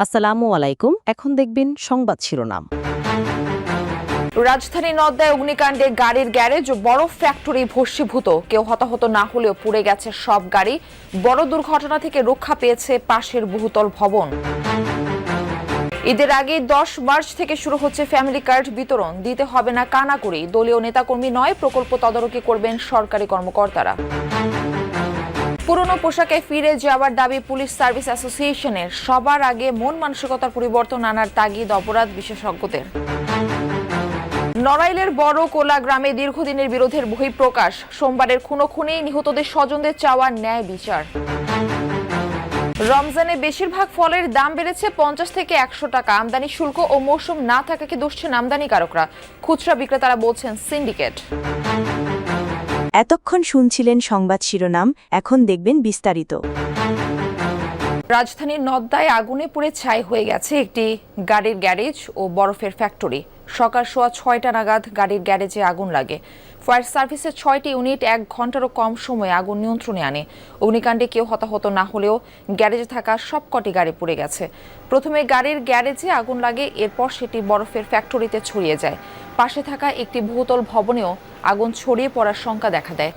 আসসালামু আলাইকুম। এখন দেখবেন সংবাদ শিরোনাম। রাজধানী নওদায় অগ্নিকাণ্ডে গাড়ির গ্যারেজ ও বড় ফ্যাক্টরি ভস্মীভূত। কেউ হতাহত না হলেও পুড়ে গেছে সব গাড়ি। বড় দুর্ঘটনা থেকে রক্ষা পেয়েছে পাশের বহুতল ভবন। ঈদের আগে 10 মার্চ থেকে শুরু হচ্ছে ফ্যামিলি কার্ড বিতরণ। দিতে হবে না কানাকড়ি। দলীয় নেতাকর্মী নয়, প্রকল্প তদারকি করবেন সরকারি কর্মকর্তারা। পুরনো পোশাকে ফিরে যাওয়ার দাবি পুলিশ সার্ভিস অ্যাসোসিয়েশনের। সবার আগে মন মানসিকতার পরিবর্তন আনার তাগিদ অপরাধ বিশেষজ্ঞদের। নড়াইলের বড় কোলা গ্রামে দীর্ঘদিনের বিরোধের বহিঃপ্রকাশ। সোমবারের খুনোখুনি নিহতদের স্বজনদের চাওয়া ন্যায় বিচার। রমজানে বেশিরভাগ ফলের দাম বেড়েছে 50 থেকে 100 টাকা। আমদানি শুল্ক ও মৌসুম না থাকাকে দুষছেন আমদানিকারকরা। খুচরা বিক্রেতারা বলছেন সিন্ডিকেট। এতক্ষণ শুনছিলেন সংবাদ শিরোনাম, এখন দেখবেন বিস্তারিত। রাজধানীর নওদায় আগুনে পুড়ে ছাই হয়ে গেছে একটি গাড়ির গ্যারেজ ও বরফের ফ্যাক্টরি। সকাল 6:15 নাগাদ গাড়ির গ্যারেজে আগুন লাগে। ফায়ার সার্ভিসের 6টি ইউনিট 1 ঘন্টারও কম সময়ে আগুন নিয়ন্ত্রণে আনে। অগ্নিকাণ্ডে কেউ হতাহত না হলেও গ্যারেজে থাকা সবকটি গাড়ি পুড়ে গেছে। প্রথমে গাড়ির গ্যারেজে আগুন লাগে, এরপর সেটি বরফের ফ্যাক্টরিতে ছড়িয়ে যায়। পাশে থাকা একটি বহুতল ভবনেও আগুন ছড়িয়ে পড়ার শঙ্কা দেখা দেয়।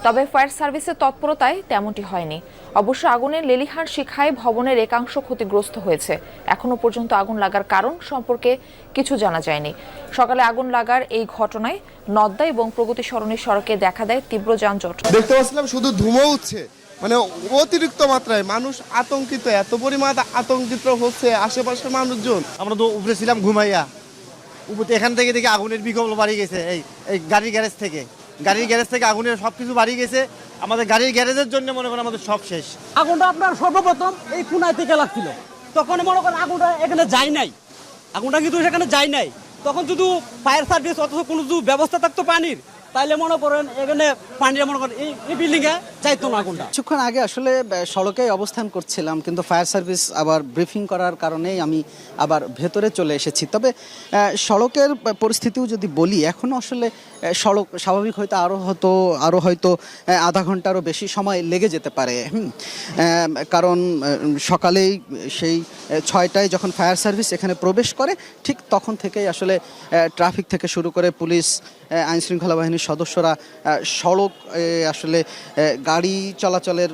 তবে ফায়ার সার্ভিসের তৎপরতায় তেমনটি হয়নি। অবশ্য আগুনের লেলিহান শিখায় ভবনের একাংশ ক্ষতিগ্রস্ত হয়েছে। এখনো পর্যন্ত আগুন লাগার কারণ সম্পর্কে কিছু জানা যায়নি। সকালে আগুন লাগার এই ঘটনায় নওদা এবং প্রগতি সরণি সড়কে দেখা দেয় তীব্র যানজট। দেখতে পাচ্ছিলাম শুধু ধুমো উঠছে, মানে অতিরিক্ত মাত্রায় মানুষ আতঙ্কিত, এত পরিমাণ আতঙ্কিত হচ্ছে আশেপাশের মানুষজন। আমরা তো উপরে ছিলাম ঘুমাইয়া, উপরে এখান থেকে দেখে আগুনের বিকল্প বাড়ি গেছে। এই গাড়ির গ্যারেজ থেকে আগুনের সবকিছু বাড়ি গেছে। আমাদের গাড়ির গ্যারেজের জন্য মনে করেন আমাদের সব শেষ। আগুনটা আপনার সর্বপ্রথম এই পুনায় থেকে লাগছিল, তখন মনে করেন আগুনটা এখানে যায় নাই, আগুনটা কিন্তু সেখানে যায় নাই। তখন যদি ফায়ার সার্ভিস অথচ কোনো যদি ব্যবস্থা থাকতো পানির, তাইলে মনে করেন এখানে পানিটা মনে করেন এই বিল্ডিংয়ে যাইতো না আগুনটা। কিছুক্ষণ আগে আসলে সড়কে অবস্থান করছিলাম, কিন্তু ফায়ার সার্ভিস আবার ব্রিফিং করার কারণেই আমি আবার ভেতরে চলে এসেছি। তবে সড়কের পরিস্থিতিও যদি বলি, এখনও আসলে সড়ক স্বাভাবিক আরও হয়তো আধা ঘন্টারও বেশি সময় লেগে যেতে পারে। কারণ সকালেই সেই 6টায় যখন ফায়ার সার্ভিস এখানে প্রবেশ করে, ঠিক তখন থেকেই আসলে ট্রাফিক থেকে শুরু করে পুলিশ, আইনশৃঙ্খলা বাহিনীর সদস্যরা সড়ক আসলে গাড়ি চলাচলের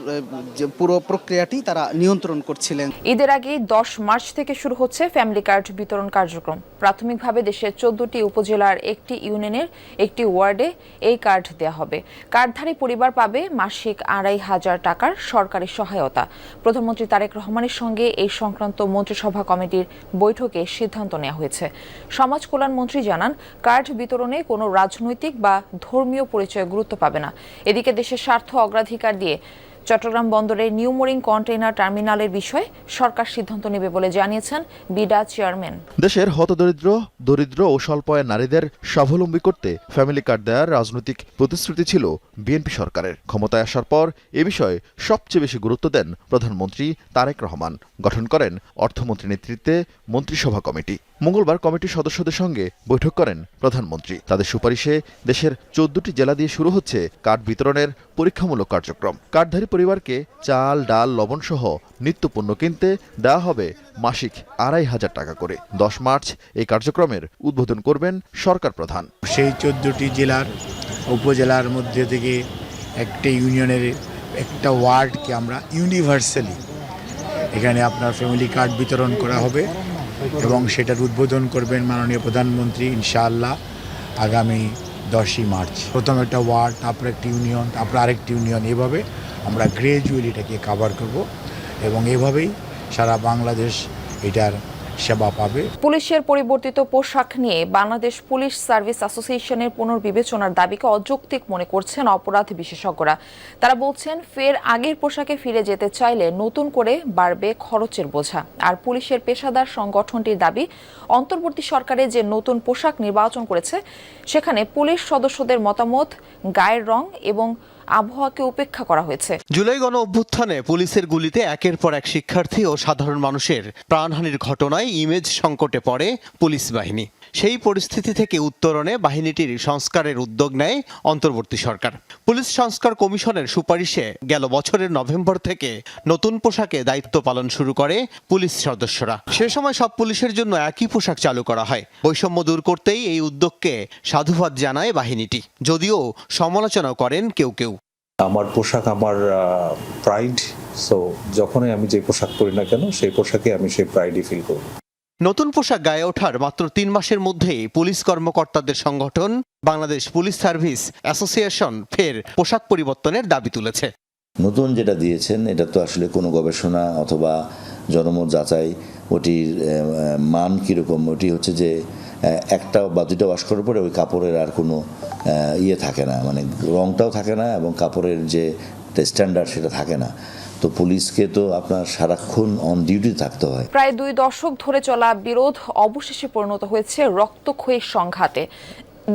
যে পুরো প্রক্রিয়াটি তারা নিয়ন্ত্রণ করছিলেন। ঈদের আগে 10 মার্চ থেকে শুরু হচ্ছে ফ্যামিলি কার্ড বিতরণ কার্যক্রম। প্রাথমিকভাবে দেশের 14টি উপজেলার একটি ইউনিয়নের একটি ওয়ার্ডে এই কার্ড দেওয়া হবে। কার্ডধারী পরিবার পাবে মাসিক 2,500 টাকার সরকারি সহায়তা। প্রধানমন্ত্রী তারেক রহমানের সঙ্গে এই সংক্রান্ত মন্ত্রিসভা কমিটির বৈঠকে সিদ্ধান্ত নেওয়া হয়েছে। সমাজ কল্যাণ মন্ত্রী জানান, কার্ড বিতরণে কোনো রাজনৈতিক বা ধর্মীয় পরিচয় গুরুত্ব পাবে না। এদিকে দেশের স্বার্থ অগ্রাধিকার দিয়ে চট্টগ্রাম বন্দরের নিউ মোরিং কন্টেইনার টার্মিনালের বিষয়ে সরকার সিদ্ধান্ত নেবে বলে জানিয়েছেন বিডা চেয়ারম্যান। দেশের হতদরিদ্র, দরিদ্র ও স্বল্প আয়ের নারীদের স্বাবলম্বী করতে ফ্যামিলি কার্ড দেওয়ার রাজনৈতিক প্রতিশ্রুতি ছিল বিএনপি সরকারের। ক্ষমতায় আসার পর এ বিষয়ে সবচেয়ে বেশি গুরুত্ব দেন প্রধানমন্ত্রী তারেক রহমান। গঠন করেন অর্থমন্ত্রীর নেতৃত্বে মন্ত্রিসভা কমিটি। মঙ্গলবার কমিটির সদস্যদের সঙ্গে বৈঠক করেন প্রধানমন্ত্রী। তাদের সুপারিশে দেশের 14টি জেলা দিয়ে শুরু হচ্ছে কার্ড বিতরণের পরীক্ষামূলক কার্যক্রম। কার্ডধারী পরিবারকে চাল, ডাল, লবণ সহ নিত্যপণ্য কিনতে দেওয়া হবে মাসিক 2,500 টাকা করে। 10 মার্চ এই কার্যক্রমের উদ্বোধন করবেন সরকার প্রধান। সেই 14টি জেলার উপজেলার মধ্যে থেকে একটা ইউনিয়নের একটা ওয়ার্ডকে আমরা ইউনিভার্সালি এখানে আপনার ফ্যামিলি কার্ড বিতরণ করা হবে এবং সেটার উদ্বোধন করবেন মাননীয় প্রধানমন্ত্রী ইনশাআল্লাহ আগামী 10ই মার্চ। প্রথম একটা ওয়ার্ড, তারপর একটা ইউনিয়ন, তারপর আরেকটি ইউনিয়ন, এভাবে আমরা গ্রাজুয়ালি এটাকে কভার করব এবং এভাবেই সারা বাংলাদেশ এটার সেবা পাবে। পুলিশের পরিবর্তিত পোশাক নিয়ে বাংলাদেশ পুলিশ সার্ভিস অ্যাসোসিয়েশনের পুনর্বিবেচনার দাবিকে অযৌক্তিক মনে করছেন অপরাধ বিশেষজ্ঞরা। তারা বলছেন, ফের আগের পোশাকে ফিরে যেতে চাইলে নতুন করে বাড়বে খরচের বোঝা। আর পুলিশের পেশাদার সংগঠনটির দাবি, অন্তর্বর্তী সরকারে যে নতুন পোশাক নির্বাচন করেছে সেখানে পুলিশ সদস্যদের মতামত, গায়ের রং এবং আবহাওয়াকে উপেক্ষা করা হয়েছে। জুলাই গণ অভ্যুত্থানে পুলিশের গুলিতে একের পর এক শিক্ষার্থী ও সাধারণ মানুষের প্রাণহানির ঘটনায় ইমেজ সংকটে পড়ে পুলিশ বাহিনী। সেই পরিস্থিতি থেকে উত্তরণে বাহিনীটির সংস্কারের উদ্যোগ নেয় অন্তর্বর্তী সরকার। পুলিশ সংস্কার কমিশনের সুপারিশে গেল বছরের নভেম্বর থেকে নতুন পোশাকে দায়িত্ব পালন শুরু করে পুলিশ সদস্যরা। সে সময় সব পুলিশের জন্য একই পোশাক চালু করা হয়। বৈষম্য দূর করতেই এই উদ্যোগকে সাধুবাদ জানায় বাহিনীটি, যদিও সমালোচনা করেন কেউ কেউ। আমার পোশাক আমার প্রাইড, সো যখনই আমি যে পোশাক পরি না কেন সেই পোশাকে আমি সেই প্রাইডই ফিল করব। নতুন পোশাক গায়ে ওঠার মাত্র 3 মাসের মধ্যেই পুলিশ কর্মকর্তাদের সংগঠন বাংলাদেশ পুলিশ সার্ভিস অ্যাসোসিয়েশন ফের পোশাক পরিবর্তনের দাবি তুলেছে। নতুন যেটা দিয়েছেন এটা তো আসলে কোনো গবেষণা অথবা জনমত যাচাই ওটির মান কীরকম, ওটি হচ্ছে যে একটা বা দুটো ওয়াশ করার পরে ওই কাপড়ের আর কোনো ইয়ে থাকে না, মানে রংটাও থাকে না এবং কাপড়ের যে স্ট্যান্ডার্ড সেটা থাকে না। তো পুলিশকে তো আপনার সারাক্ষণ অন ডিউটি থাকতে হয়। প্রায় 2 দশক ধরে চলা বিরোধ অবশেষে পরিণত হয়েছে রক্তক্ষয়ী সংঘাতে।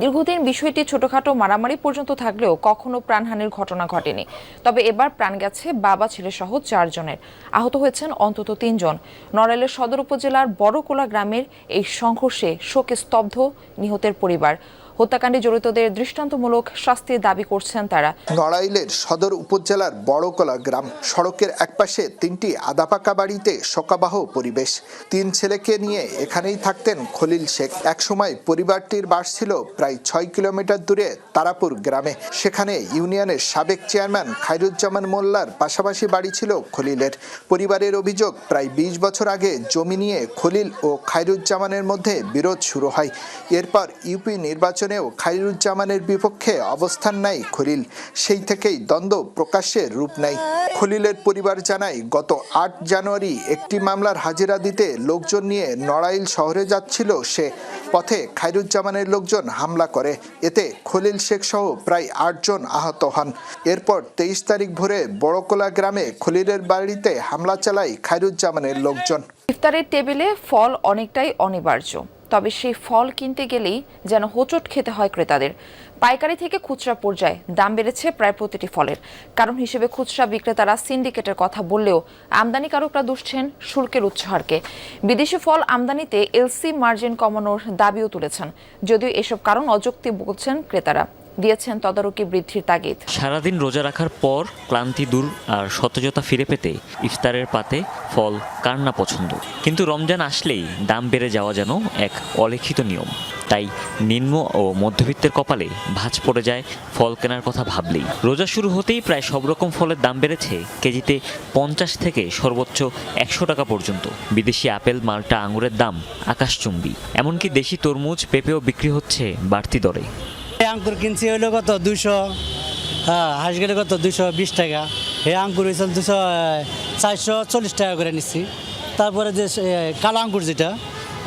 দীর্ঘদিন বিষয়টি ছোটখাটো মারামারি পর্যন্ত থাকলেও কখনো প্রাণহানির ঘটনা ঘটেনি। তবে এবার প্রাণ গেছে বাবা ছেলে সহ 4 জনের, আহত হয়েছেন অন্তত 3 জন। নড়াইলের সদর উপজেলার বড়কোলা গ্রামের এই সংঘর্ষে শোকে স্তব্ধ নিহতের পরিবার। হত্যাকাণ্ডে জড়িতদের দৃষ্টান্তমূলক শাস্তির দাবি করছেন তারা। নড়াইলের সদর উপজেলার বড়কোলা গ্রাম, সড়কের একপাশে 3টি আদাপাকা বাড়িতে শোকাবহ পরিবেশ। 3 ছেলেকে নিয়ে এখানেই থাকতেন খলিল শেখ। একসময় পরিবারটির বাস ছিল প্রায় 6 কিলোমিটার দূরে তারাপুর গ্রামে। সেখানে ইউনিয়নের সাবেক চেয়ারম্যান খায়রুজ্জামান মোল্লার পাশাপাশি বাড়ি ছিল খলিলের। পরিবারের অভিযোগ, প্রায় 20 বছর আগে জমি নিয়ে খলিল ও খায়রুজ্জামানের মধ্যে বিরোধ শুরু হয়। এরপর ইউপি নির্বাচনেও খায়রুজ্জামানের বিপক্ষে অবস্থান নেয় খলিল। সেই থেকেই দ্বন্দ্ব প্রকাশ্যে রূপ নেয়। খলিলের পরিবার জানায়, গত 8 জানুয়ারি একটি মামলার হাজিরা দিতে লোকজন নিয়ে নড়াইল শহরে যাচ্ছিল সে। পথে খায়রুজ্জামানের লোকজন হামলা করে। এতে খলিল শেখ সহ প্রায় 8 জন আহত হন। এরপর 23 তারিখ ভোরে বড়কোলা গ্রামে খলিলের বাড়িতে হামলা চালায় খায়রুজ্জামানের লোকজন। ইফতারের টেবিলে ফল অনেকটাই অনিবার্য, তবে সেই ফল কিনতে গেলেই যেন হোঁচট খেতে হয় ক্রেতাদের। পাইকারি থেকে খুচরা পর্যায়ে দাম বেড়েছে প্রায় প্রতিটি ফলের। কারণ হিসেবে খুচরা বিক্রেতারা সিন্ডিকেটের কথা বললেও আমদানিকারকরা দুষছেন শুল্কের উচ্চহারকে। বিদেশি ফল আমদানিতে এলসি মার্জিন কমানোর দাবিও তুলেছেন, যদিও এসব কারণ অযৌক্তিক বলছেন ক্রেতারা। দিয়েছেন তদারকি বৃদ্ধির তাগিদ। সারাদিন রোজা রাখার পর ক্লান্তি দূর আর সতেজতা ফিরে পেতে ইফতারের পাতে ফল কার না পছন্দ, কিন্তু রমজান আসলেই দাম বেড়ে যাওয়া যেন এক অলিখিত নিয়ম। তাই নিম্ন ও মধ্যবিত্তের কপালে ভাঁজ পড়ে যায় ফল কেনার কথা ভাবলেই। রোজা শুরু হতেই প্রায় সব রকম ফলের দাম বেড়েছে কেজিতে 50 থেকে সর্বোচ্চ 100 টাকা পর্যন্ত। বিদেশি আপেল, মাল্টা, আঙুরের দাম আকাশচুম্বী। এমনকি দেশি তরমুজ, পেঁপেও বিক্রি হচ্ছে বাড়তি দরে। আঙ্কুর কিনছি হইলো কত 200, হাঁস গেলে কত 220 টাকা। এই আঙ্কুর হয়েছে 440 টাকা করে নিচ্ছি। তারপরে যে কালো আঙ্কুর যেটা,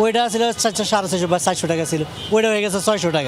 ওইটা ছিল 450 বা 400 টাকা ছিল, ওইটা হয়ে গেছে 600 টাকা।